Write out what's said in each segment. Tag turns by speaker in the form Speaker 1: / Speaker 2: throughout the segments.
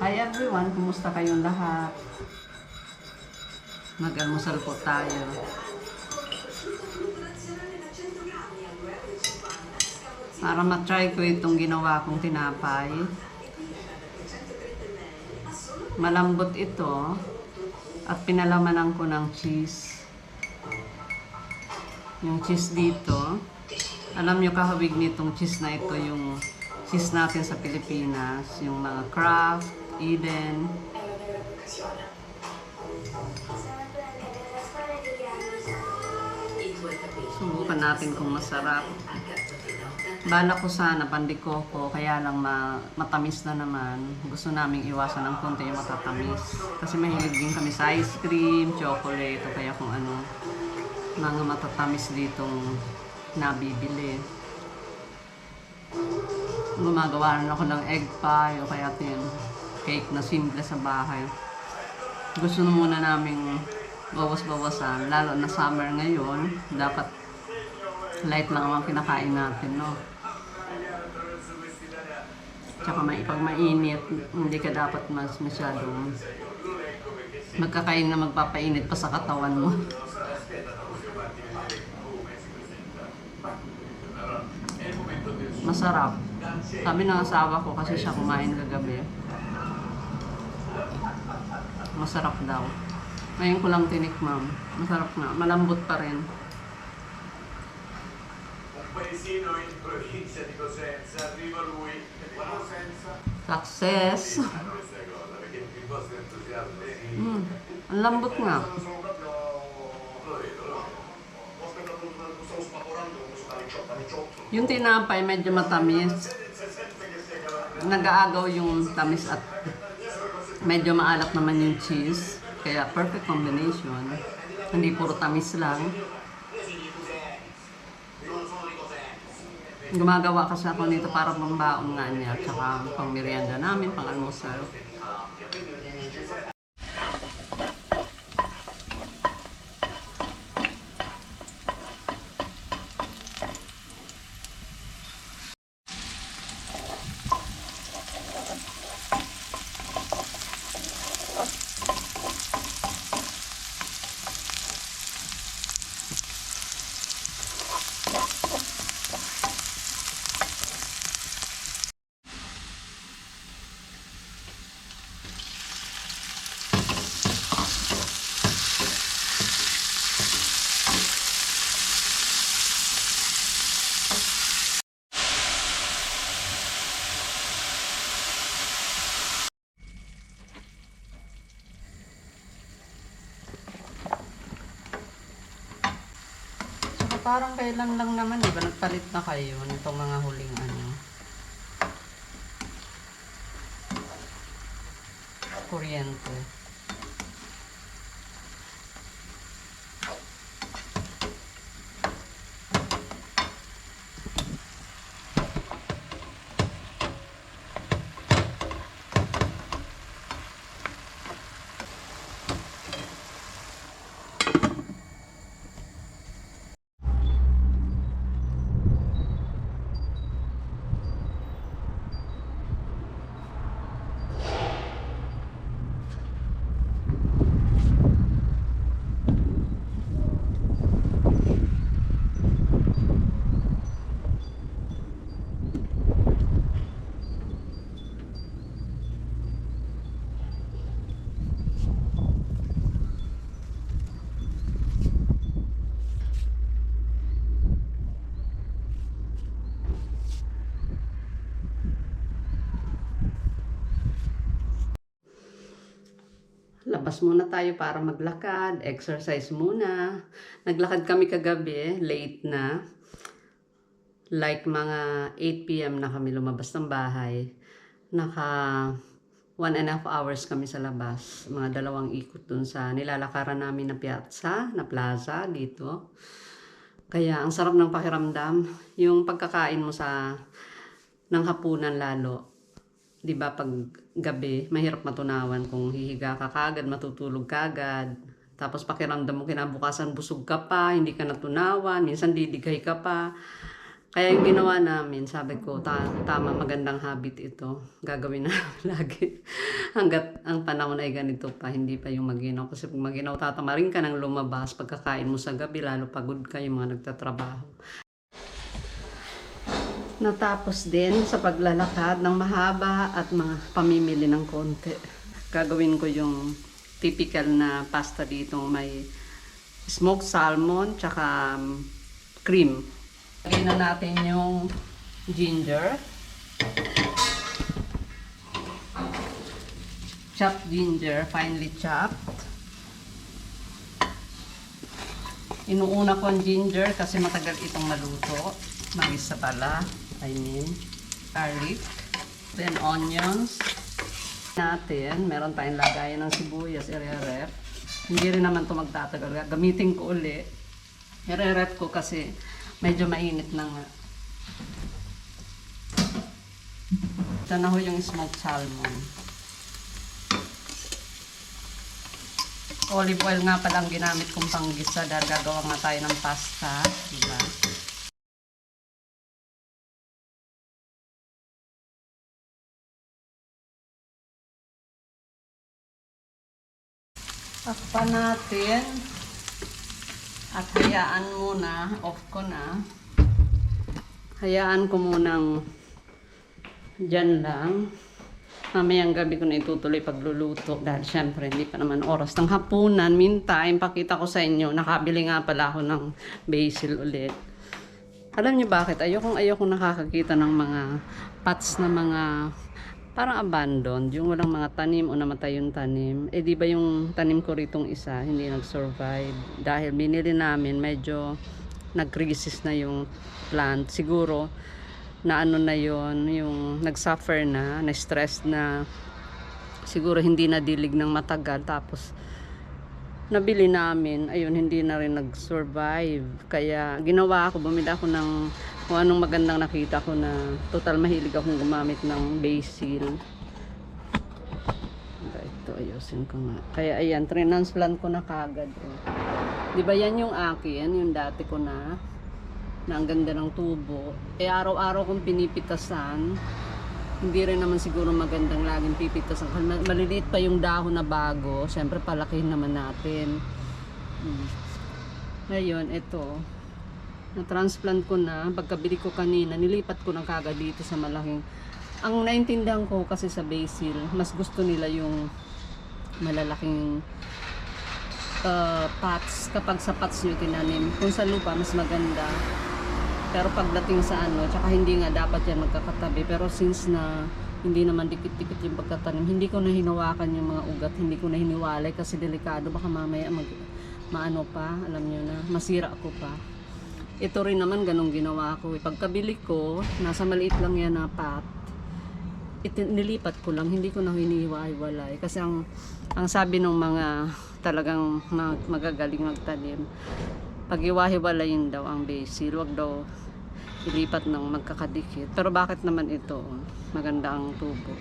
Speaker 1: Hi everyone, kumusta kayong lahat? Mag-almusal po tayo. Para matry ko itong ginawa kong tinapay. Malambot ito at pinalamanan ko ng cheese. Yung cheese dito, alam nyo kahawig nitong cheese na ito yung cheese natin sa Pilipinas, yung mga Kraft, Eden. Subukan natin kung masarap. Bala ko sana pandikoko, kaya lang matamis na naman. Gusto naming iwasan ng konti yung matatamis. Kasi mahilig din kami sa ice cream, chocolate, o kaya kung ano, mga matatamis ditong nabibili. Gumagawa rin ako ng egg pie, o kaya yung cake na simple sa bahay. Gusto na muna naming bawas-bawasan, lalo na summer ngayon, dapat light lang ang kinakain natin, no? Tsaka pag mainit, hindi ka dapat masyadong magkakain na magpapainit pa sa katawan mo. Masarap. Sabi ng asawa ko kasi siya kumain kagabi. Masarap daw. Ngayon ko lang tinikmam. Masarap na. Malambot pa rin.
Speaker 2: Paesino in provincia di Cosenza, arriva lui e Cosenza.
Speaker 1: Success!
Speaker 2: Questa cosa, perché il vostro entusiasmo sì.
Speaker 1: Ang lambot nga.
Speaker 2: Lo vedo. Stavo spaporando con questo panicciotto.
Speaker 1: Yung tinapay medyo matamis. Nag-aagaw yung tamis at medyo maalat naman yung cheese. Kaya perfect combination. Hindi puro tamis lang. Gumagawa kasi ako nito para pambaon nga niya. Tsaka pang merienda namin, pang almusal. Parang kailan lang naman, di ba? Nagpalit na kayo nitong mga huling kuryente. Labas muna tayo para maglakad, exercise muna. Naglakad kami kagabi, late na. Like mga 8 PM na kami lumabas ng bahay. Naka 1.5 hours kami sa labas. Mga 2 ikot dun sa nilalakaran namin na piazza, na plaza dito. Kaya ang sarap ng pakiramdam. Yung pagkakain mo ng hapunan lalo. 'Di ba pag gabi, mahirap matunawan kung hihiga ka kagad, matutulog kagad. Tapos pakiramdam mo kinabukasan busog ka pa, hindi ka natunawan, minsan didighay ka pa. Kaya yung ginawa namin, sabi ko, tama, magandang habit ito. Gagawin na lagi. Hanggat ang panahon ay ganito pa, hindi pa yung maginaw. Kasi pag maginaw, tatamarin ka ng lumabas. Pagkakain mo sa gabi, lalo pagod ka yung mga nagtatrabaho. Natapos din sa paglalakad ng mahaba at mga pamimili ng konti. Gagawin ko yung typical na pasta dito. May smoked salmon, tsaka cream. Lagyan na natin yung ginger. Chopped ginger, finely chopped. Inuuna ko ang ginger kasi matagal itong maluto. Mag-isa pala. Garlic. Then onions. Natin, meron tayong lagayan ng sibuyas, i-rep. Hindi rin naman ito magtatagal. Gamitin ko uli. I-rep ko kasi medyo mainit na nga. Ito na ho yung smoked salmon. Olive oil nga pala ang ginamit kong panggisa dahil gagawa nga tayo ng pasta. Diba? Takpan natin. At hayaan muna, off ko na. Hayaan ko munang dyan lang. Mamayang gabi ko na itutuloy pagluluto dahil syempre hindi pa naman oras ng hapunan. Meantime, pakita ko sa inyo, nakabili nga pala ako ng basil ulit. Alam niyo bakit? Ayokong nakakakita ng mga pots na mga parang abandoned, yung walang mga tanim o namatay yung tanim. Eh di ba yung tanim ko ritong isa, hindi nag-survive. Dahil binili namin, medyo nag-crisis na yung plant. Siguro, na ano na yon, yung nag-suffer na-stress na. Siguro hindi nadilig ng matagal. Tapos, nabili namin, ayun, hindi na rin nag-survive. Kaya, ginawa ako, bumili ako ng kung anong magandang nakita ko na total mahilig akong gumamit ng basil. Ito, ayusin ko nga. Kaya ayan, transplant ko na kagad. Di ba yan yung akin, yung dati ko na ang ganda ng tubo. Eh araw-araw kong pinipitasan. Hindi rin naman siguro magandang laging pipitasan. Maliliit pa yung dahon na bago. Siyempre palakihin naman natin. Ngayon, ito. Na-transplant ko na. Pagkabili ko kanina, nilipat ko na kagad dito sa malaking. Ang naintindihan ko kasi sa basil, mas gusto nila yung malalaking pots. Kapag sa pots nyo tinanim. Kung sa lupa, mas maganda. Pero pagdating sa ano, tsaka hindi nga dapat yan magkakatabi. Pero since na hindi naman dikit-dikit yung pagtatanim, hindi ko na hinawakan yung mga ugat, hindi ko na hiniwalay kasi delikado. Baka mamaya maano pa, alam nyo na, masira ko pa. Ito rin naman ganong ginawa ko. Pagkabili ko, nasa maliit lang yan na pot. Nilipat ko lang, hindi ko na hinihiwa-hiwalay. Kasi ang sabi ng mga talagang magagaling magtanim, pag iwa-hiwalayin daw ang basil, wag daw ilipat ng magkakadikit. Pero bakit naman ito? Maganda ang tubo.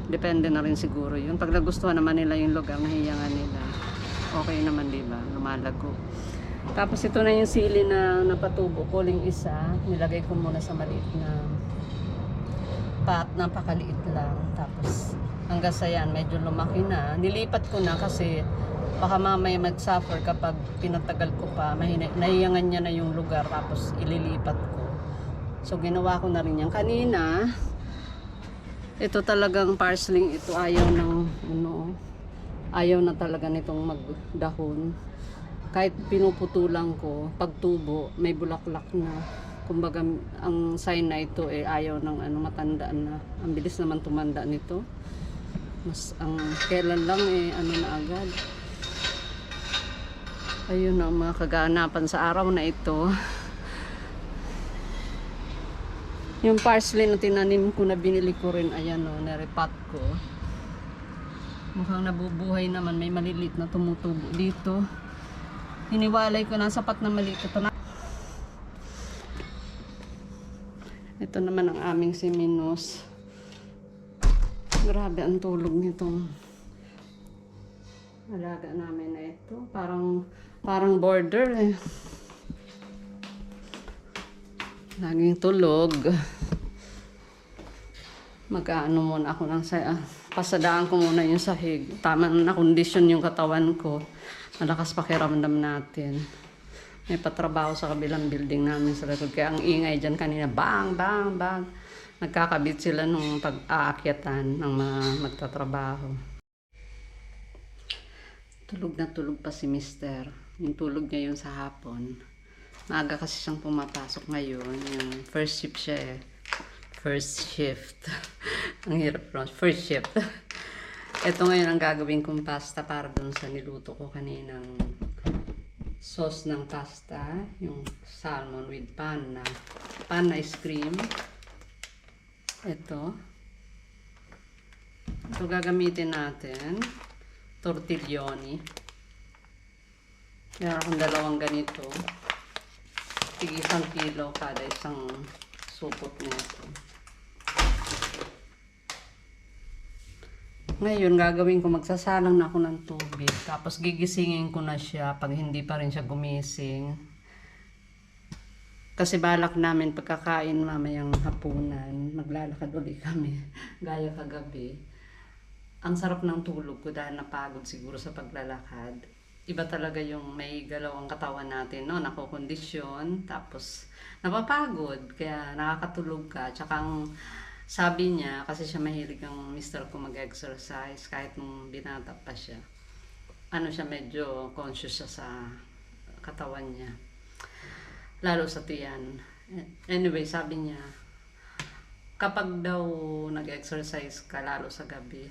Speaker 1: Depende na rin siguro yun. Pag nagustuhan naman nila yung lugar, nahiyangan nila. Okay naman, diba? Lumalago. Tapos ito na yung sili na napatubo ko, isa. Nilagay ko muna sa maliit na pot, napakaliit lang. Tapos hanggang sa yan, medyo lumaki na. Nilipat ko na kasi baka mamaya mag-suffer kapag pinatagal ko pa. Nahiyangan niya na yung lugar tapos ililipat ko. So ginawa ko na rin yan. Kanina, ito talagang parsley, ito ayaw ng ayaw na talaga nitong magdahon. Kahit pinuputulan ko, pagtubo, may bulaklak na. Kumbaga, ang sign na ito ayaw ng matanda na. Ang bilis naman tumanda nito. Mas ang kailan lang na agad. Ayun ang mga kaganapan sa araw na ito. Yung parsley na tinanim ko na binili ko rin, ayan narepat ko. Mukhang nabubuhay naman, may malilit na tumutubo dito. Hiniwalay ko na sapat na maliit. Ito naman ang aming siminos. Grabe ang tulog nitong alaga namin na ito. Parang border Laging tulog. Mag-ano muna ako ng pasadaan ko muna yung sahig. Tama na kondisyon yung katawan ko. Malakas pakiramdam natin. May patrabaho sa kabilang building namin sa likod. Kaya ang ingay dyan kanina, bang, bang, bang. Nagkakabit sila nung pag-aakyatan ng mga magtatrabaho. Tulog na tulog pa si Mister. Yung tulog niya yun sa hapon. Maaga kasi siyang pumapasok ngayon. Yung first shift siya eh. First shift. Ang hirap ron. First shift. Ito ngayon ang gagawin kong pasta para dun sa niluto ko kaninang sauce ng pasta. Yung salmon with panna. Panna ice cream. Ito. Ito gagamitin natin. Tortiglioni. Meron akong dalawang ganito. Tig 1 kilo kada isang supot nito. Ngayon, gagawin ko, magsasalang na ako ng tubig. Tapos gigisingin ko na siya pag hindi pa rin siya gumising. Kasi balak namin pagkakain mamayang hapunan, maglalakad ulit kami, gaya kagabi. Ang sarap ng tulog ko dahil napagod siguro sa paglalakad. Iba talaga yung may galaw ang katawan natin, no? Nakokondisyon, tapos napapagod, kaya nakakatulog ka. Tsaka ang sabi niya, kasi siya mahilig ang mister ko mag-exercise, kahit nung binata pa siya. Ano siya, medyo conscious siya sa katawan niya. Lalo sa tiyan. Anyway, sabi niya, kapag daw nag-exercise ka, lalo sa gabi,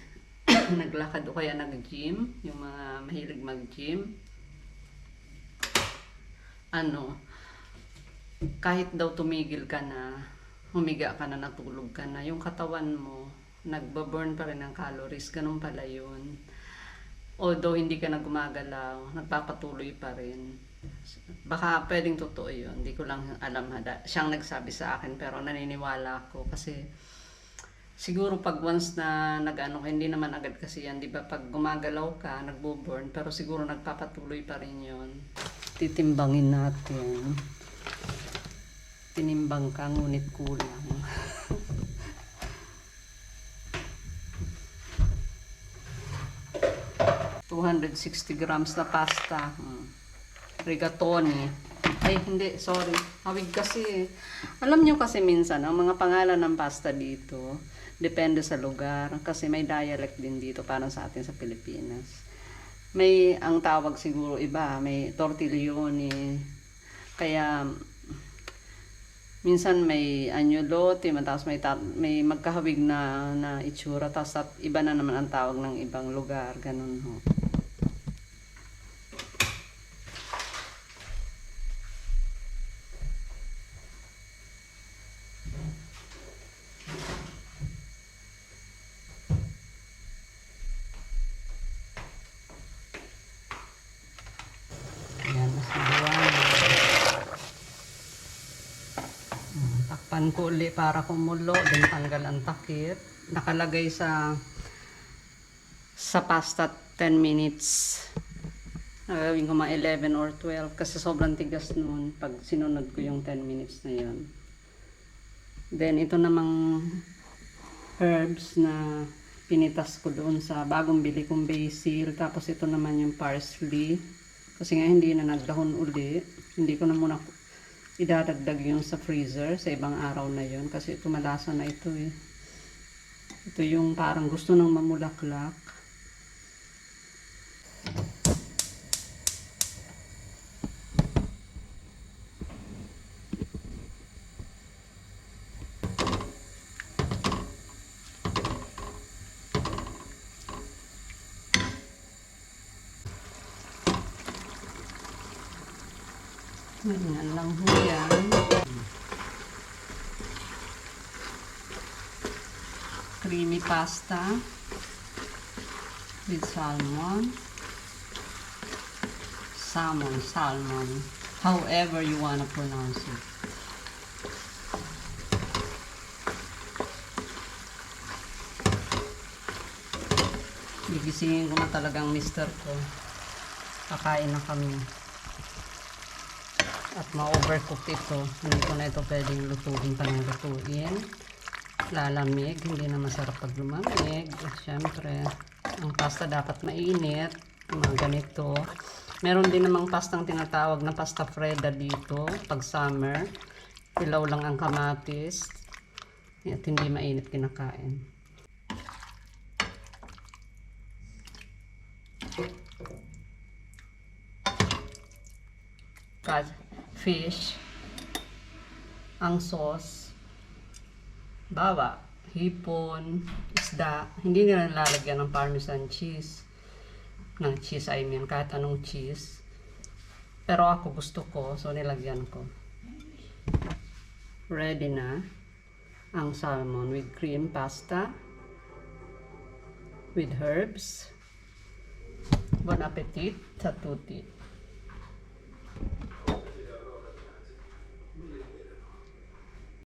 Speaker 1: naglakad o kaya nag-gym, yung mga mahilig mag-gym, kahit daw tumigil ka na, humiga ka na, natulog ka na, yung katawan mo, nagbaburn pa rin ng calories, ganun pala yun. Although hindi ka na gumagalaw, nagpapatuloy pa rin. Baka pwedeng totoo yun, hindi ko lang alam. Siyang nagsabi sa akin, pero naniniwala ako kasi siguro pag once na hindi naman agad kasi yan, di ba, pag gumagalaw ka, nagbo-burn, pero siguro nagpapatuloy pa rin yun. Titimbangin natin. Tinimbang ka, ngunit kulang. 260 grams na pasta. Rigatoni. Ay, hindi, sorry. Hawig kasi. Alam nyo kasi minsan, ang mga pangalan ng pasta dito, depende sa lugar. Kasi may dialect din dito, parang sa atin sa Pilipinas. May, ang tawag siguro iba, may tortiglioni. Kaya, minsan may agnolote, tapos may magkahawig na itsura, tapos iba na naman ang tawag ng ibang lugar. Ganun ho. Takpan ko uli para kumulo, din tanggal ang takip. Nakalagay sa pasta 10 minutes. Nagawin ko mga 11 or 12 kasi sobrang tigas noon pag sinunod ko yung 10 minutes na yun. Then ito namang herbs na pinitas ko doon sa bagong bili kong basil. Tapos ito naman yung parsley. Kasi nga hindi na nagdahon uli. Hindi ko na muna idadagdag yung sa freezer sa ibang araw na yon kasi ito malasa na ito eh. Ito yung parang gusto nang mamulaklak. Ganyan lang ho yan. Creamy pasta with salmon. Salmon. However you wanna pronounce it. Gigisingin ko na talagang mister ko. Kakain na kami. at ma-overcook ito. Hindi ko na ito pwedeng lutuin pa ng lutuin. Lalamig, hindi na masarap pag lumamig. At syempre, ang pasta dapat mainit. Mga ganito. Meron din namang pastang tinatawag na pasta fredda dito pag summer. Ilaw lang ang kamatis. At hindi mainit kinakain. Fish, ang sauce, bawa, hipon, isda. Hindi nila lalagyan ng parmesan cheese. Ng cheese, I mean, kahit anong cheese. Pero ako gusto ko, so nilagyan ko. Ready na ang salmon with cream pasta, with herbs. Bon appetit sa tuti.